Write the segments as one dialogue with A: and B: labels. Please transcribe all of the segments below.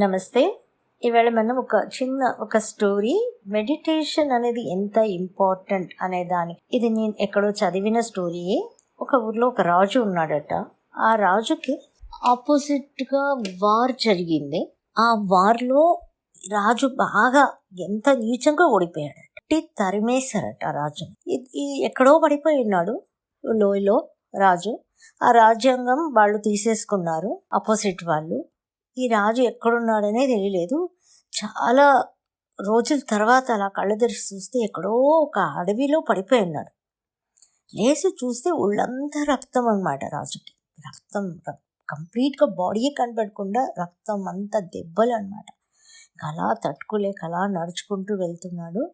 A: నమస్తే. ఇవాళ మనం ఒక స్టోరీ మెడిటేషన్ అనేది ఎంత ఇంపార్టెంట్ అనే దానికి, ఇది నేను ఎక్కడో చదివిన స్టోరీయే. ఒక ఊర్లో ఒక రాజు ఉన్నాడట. ఆ రాజుకి ఆపోజిట్గా వార్ జరిగింది. ఆ వార్లో రాజు బాగా ఎంత నీచంగా ఓడిపోయాడట. తరిమేశారట ఆ రాజుని. ఎక్కడో పడిపోయి ఉన్నాడు లోయలో రాజు. ఆ రాజ్యాంగం వాళ్ళు తీసేసుకున్నారు ఆపోజిట్ వాళ్ళు. ఈ రాజు ఎక్కడున్నాడనే తెలియలేదు. చాలా రోజుల తర్వాత అలా కళ్ళు తెరిచి చూస్తే ఎక్కడో ఒక అడవిలో పడిపోయి ఉన్నాడు. లేచి చూస్తే ఒళ్ళంతా రక్తం అన్నమాట. రాజుకి రక్తం కంప్లీట్గా బాడీ కనబడకుండా రక్తం అంతా దెబ్బలు అన్నమాట. అలా తట్టుకోలేక అలా నడుచుకుంటూ వెళ్తున్నాడు.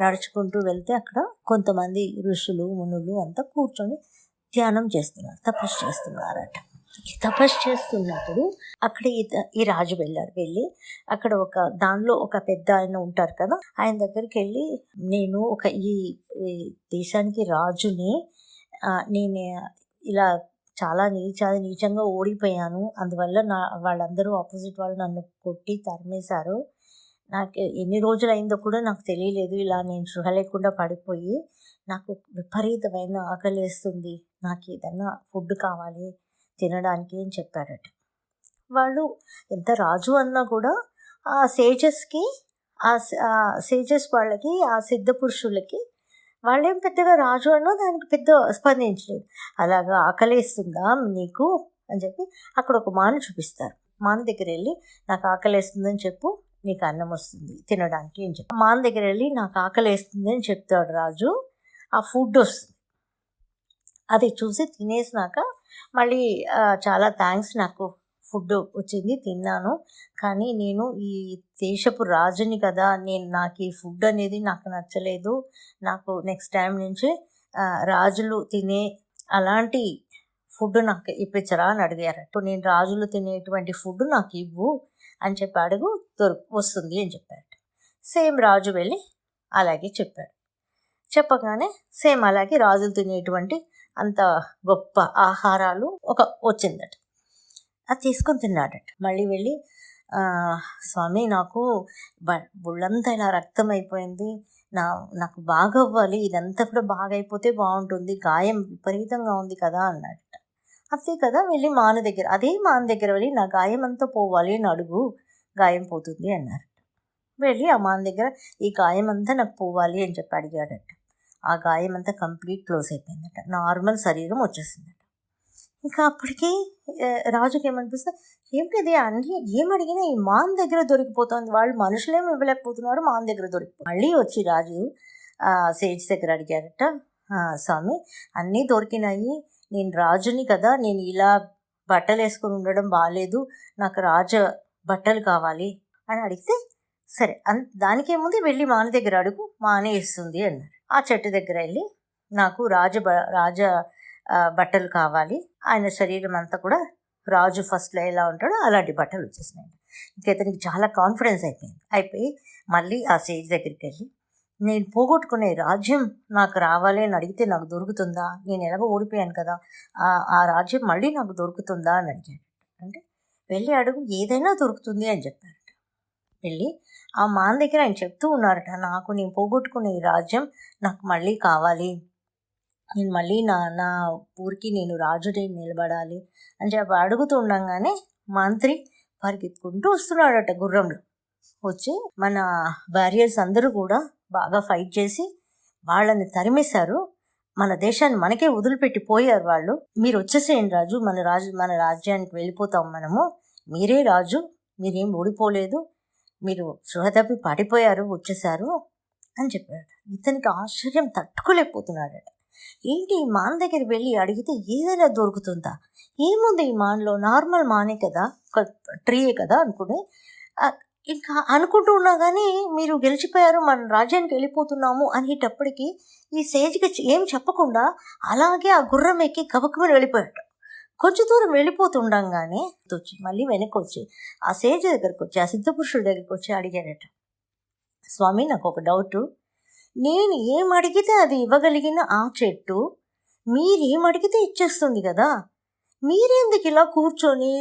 A: నడుచుకుంటూ వెళ్తే అక్కడ కొంతమంది ఋషులు మునులు అంతా కూర్చొని ధ్యానం చేస్తున్నారు, తపస్సు చేస్తున్నారట. తపస్సు చేస్తున్నప్పుడు అక్కడ ఈ రాజు వెళ్ళి అక్కడ దానిలో ఒక పెద్ద ఆయన ఉంటారు కదా, ఆయన దగ్గరికి వెళ్ళి, నేను ఈ దేశానికి రాజుని, నేను ఇలా చాలా నీచంగా ఓడిపోయాను. అందువల్ల వాళ్ళందరూ ఆపోజిట్ వాళ్ళు నన్ను కొట్టి తరిమేశారు. నాకు ఎన్ని రోజులు అయిందో కూడా నాకు తెలియలేదు. ఇలా నేను సృహ లేకుండా పడిపోయి నాకు విపరీతమైన ఆకలేస్తుంది, నాకు ఏదన్నా ఫుడ్ కావాలి తినడానికి అని చెప్పారట. వాళ్ళు ఎంత రాజు అన్నా కూడా ఆ సేజెస్కి, ఆ సేజెస్ వాళ్ళకి, ఆ సిద్ధ పురుషులకి వాళ్ళేం పెద్దగా రాజు అన్నా దానికి పెద్ద స్పందించలేదు. అలాగా ఆకలేస్తుందా నీకు అని చెప్పి అక్కడ ఒక మాను చూపిస్తారు. మాను దగ్గర వెళ్ళి, నాకు ఆకలేస్తుందని చెప్పు, నీకు అన్నం వస్తుంది తినడానికి అని చెప్పి. మాను దగ్గర వెళ్ళి నాకు ఆకలేస్తుంది అని చెప్తాడు రాజు. ఆ ఫుడ్ వస్తుంది. అది చూసి తినేసినాక మళ్ళీ చాలా థ్యాంక్స్, నాకు ఫుడ్ వచ్చింది తిన్నాను, కానీ నేను ఈ దేశపు రాజుని కదా, నాకు ఈ ఫుడ్ అనేది నాకు నచ్చలేదు, నాకు నెక్స్ట్ టైం నుంచి రాజులు తినే అలాంటి ఫుడ్ నాకు ఇప్పించరా అని అడిగారట. నేను రాజులు తినేటువంటి ఫుడ్ నాకు ఇవ్వు అని చెప్పి అడుగు, వస్తుంది అని చెప్పారట. సేమ్ రాజు వెళ్ళి అలాగే చెప్పాడు. చెప్పగానే సేమ్ అలాగే రాజులు తినేటువంటి అంత గొప్ప ఆహారాలు వచ్చిందట. అది తీసుకొని తిన్నాడట. మళ్ళీ వెళ్ళి, స్వామి నాకు ఒళ్ళంతా ఇలా రక్తం అయిపోయింది, నాకు బాగా అవ్వాలి, ఇదంతా కూడా బాగా అయిపోతే బాగుంటుంది, గాయం విపరీతంగా ఉంది కదా అన్నాడట. అంతే కదా, వెళ్ళి అదే మాన దగ్గర వెళ్ళి నా గాయం అంతా పోవాలి అని అడుగు, గాయం పోతుంది అన్నారట. వెళ్ళి ఆ మాన దగ్గర ఈ గాయం అంతా నాకు పోవాలి అని చెప్పి అడిగాడట. ఆ గాయం అంతా కంప్లీట్ క్లోజ్ అయిపోయిందట. నార్మల్ శరీరం వచ్చేసిందట. ఇంకా అప్పటికి రాజుకి ఏమనిపిస్తుంది, ఏమిటి అన్నీ ఏం అడిగినా ఈ మాన్ దగ్గర దొరికిపోతుంది, వాళ్ళు మనుషులేమి ఇవ్వలేకపోతున్నారు, మాన్ దగ్గర దొరికిపోతుంది. మళ్ళీ వచ్చి రాజు సేజ్ దగ్గర అడిగారట, స్వామి అన్నీ దొరికినాయి, నేను రాజుని కదా, నేను ఇలా బట్టలు వేసుకొని ఉండడం బాగాలేదు, నాకు రాజ బట్టలు కావాలి అని అడిగితే, సరే దానికేముంది, వెళ్ళి మాన దగ్గర అడుగు, మానే ఇస్తుంది అన్నారు. ఆ చెట్టు దగ్గర వెళ్ళి, నాకు రాజ బట్టలు కావాలి, ఆయన శరీరం అంతా కూడా రాజు ఫస్ట్లో ఎలా ఉంటాడో అలాంటి బట్టలు వచ్చేసినాయి. ఇంకతనికి చాలా కాన్ఫిడెన్స్ అయిపోయి మళ్ళీ ఆ సేజ్ దగ్గరికి వెళ్ళి, నేను పోగొట్టుకునే రాజ్యం నాకు రావాలి అని అడిగితే నాకు దొరుకుతుందా, నేను ఎలాగో ఓడిపోయాను కదా, ఆ రాజ్యం మళ్ళీ నాకు దొరుకుతుందా అని అడిగాడు. అంటే వెళ్ళి అడుగు, ఏదైనా దొరుకుతుంది అని చెప్పారట. వెళ్ళి ఆ మాన దగ్గర ఆయన చెప్తూ ఉన్నారట, నేను పోగొట్టుకునే ఈ రాజ్యం నాకు మళ్ళీ కావాలి, నేను మళ్ళీ నా ఊరికి నేను రాజుని నిలబడాలి అని చెప్పి అడుగుతూ ఉండగానే మంత్రి పరిగెత్తుకుంటూ వస్తున్నాడట గుర్రంలో. వచ్చి మన వారియర్స్ అందరూ కూడా బాగా ఫైట్ చేసి వాళ్ళని తరిమేశారు, మన దేశాన్ని మనకే వదిలిపెట్టి పోయారు వాళ్ళు, మీరు వచ్చేసేయండి రాజు, మన రాజ్యానికి వెళ్ళిపోతాం మనము, మీరే రాజు, మీరేం ఓడిపోలేదు, మీరు సృహ తప్పి పడిపోయారు, వచ్చేసారు అని చెప్పాడు. ఇతనికి ఆశ్చర్యం తట్టుకోలేకపోతున్నాడట. ఏంటి, ఈ మాన్ దగ్గర వెళ్ళి అడిగితే ఏదైనా దొరుకుతుందా, ఏముంది ఈ మాన్లో, నార్మల్ మానే కదా, ఒక ట్రీయే కదా అనుకుని ఇంకా అనుకుంటూ ఉన్నా కానీ మీరు గెలిచిపోయారు, మన రాజ్యానికి వెళ్ళిపోతున్నాము అనేటప్పటికీ ఈ సేజ్కి ఏం చెప్పకుండా అలాగే ఆ గుర్రం ఎక్కి గబక్కుమని వెళ్ళిపోయాడు. కొంచెం దూరం వెళ్ళిపోతుండగానే మళ్ళీ వెనక్కి వచ్చి ఆ సేజ్ దగ్గరకు వచ్చి, ఆ సిద్ధపురుషుడి దగ్గరికి వచ్చి అడిగాడట, స్వామి నాకు ఒక డౌటు, నేను ఏం అడిగితే అది ఇవ్వగలిగిన ఆ చెట్టు మీరేం అడిగితే ఇచ్చేస్తుంది కదా, మీరెందుకు ఇలా కూర్చొని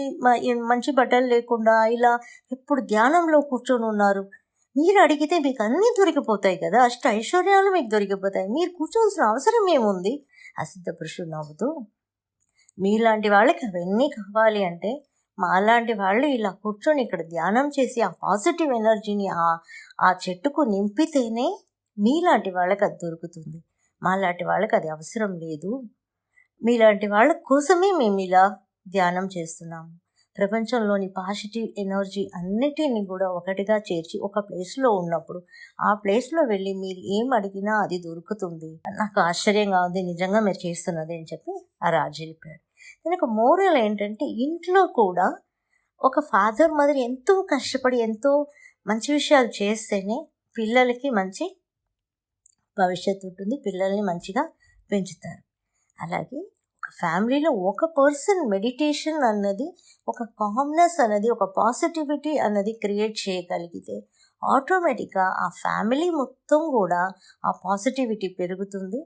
A: మంచి బట్టలు లేకుండా ఇలా ఎప్పుడు ధ్యానంలో కూర్చొని ఉన్నారు? మీరు అడిగితే మీకు అన్నీ దొరికిపోతాయి కదా, ఐశ్వర్యాలు మీకు దొరికిపోతాయి, మీరు కూర్చోవలసిన అవసరం ఏముంది? ఆ సిద్ధ పురుషుడు నవ్వుతూ, మీలాంటి వాళ్ళకి అవన్నీ కావాలి అంటే మాలాంటి వాళ్ళు ఇలా కూర్చొని ఇక్కడ ధ్యానం చేసి ఆ పాజిటివ్ ఎనర్జీని ఆ చెట్టుకు నింపితేనే మీలాంటి వాళ్ళకి అది దొరుకుతుంది. మాలాంటి వాళ్ళకి అది అవసరం లేదు. మీలాంటి వాళ్ళ కోసమే మేము ఇలా ధ్యానం చేస్తున్నాము. ప్రపంచంలోని పాజిటివ్ ఎనర్జీ అన్నిటినీ కూడా ఒకటిగా చేర్చి ఒక ప్లేస్లో ఉన్నప్పుడు ఆ ప్లేస్లో వెళ్ళి మీరు ఏం అడిగినా అది దొరుకుతుంది. నాకు ఆశ్చర్యంగా ఉంది నిజంగా మీరు చేస్తున్నది అని చెప్పి ఆ రాజు వెళ్ళిపోయాడు. దీనికి మోరల్ ఏంటంటే, ఇంట్లో కూడా ఒక ఫాదర్ మదర్ ఎంతో కష్టపడి ఎంతో మంచి విషయాలు చేస్తేనే పిల్లలకి మంచి భవిష్యత్తు ఉంటుంది, పిల్లల్ని మంచిగా పెంచుతారు. అలాగే ఒక ఫ్యామిలీలో ఒక పర్సన్ మెడిటేషన్ అన్నది, ఒక కామ్నెస్ అన్నది, ఒక పాజిటివిటీ అన్నది క్రియేట్ చేయగలిగితే ఆటోమేటిక్గా ఆ ఫ్యామిలీ మొత్తం కూడా ఆ పాజిటివిటీ పెరుగుతుంది.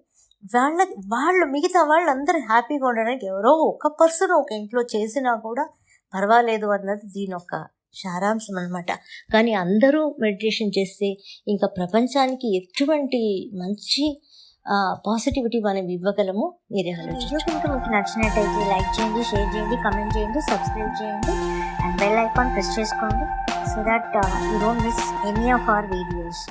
A: వాళ్ళు మిగతా వాళ్ళందరూ హ్యాపీగా ఉండడానికి ఎవరో ఒక పర్సన్ ఒక ఇంట్లో చేసినా కూడా పర్వాలేదు అన్నది దీని యొక్క సారాంశం అనమాట. కానీ అందరూ మెడిటేషన్ చేస్తే ఇంకా ప్రపంచానికి ఎటువంటి మంచి పాజిటివిటీ మనం ఇవ్వగలము మీరే ఆలోచించండి.
B: కనుక మీకు నచ్చినట్టయితే లైక్ చేయండి, షేర్ చేయండి, కమెంట్ చేయండి, సబ్స్క్రైబ్ చేయండి అండ్ బెల్ ఐకాన్ ప్రెస్ చేసుకోండి so that you don't miss any of our videos.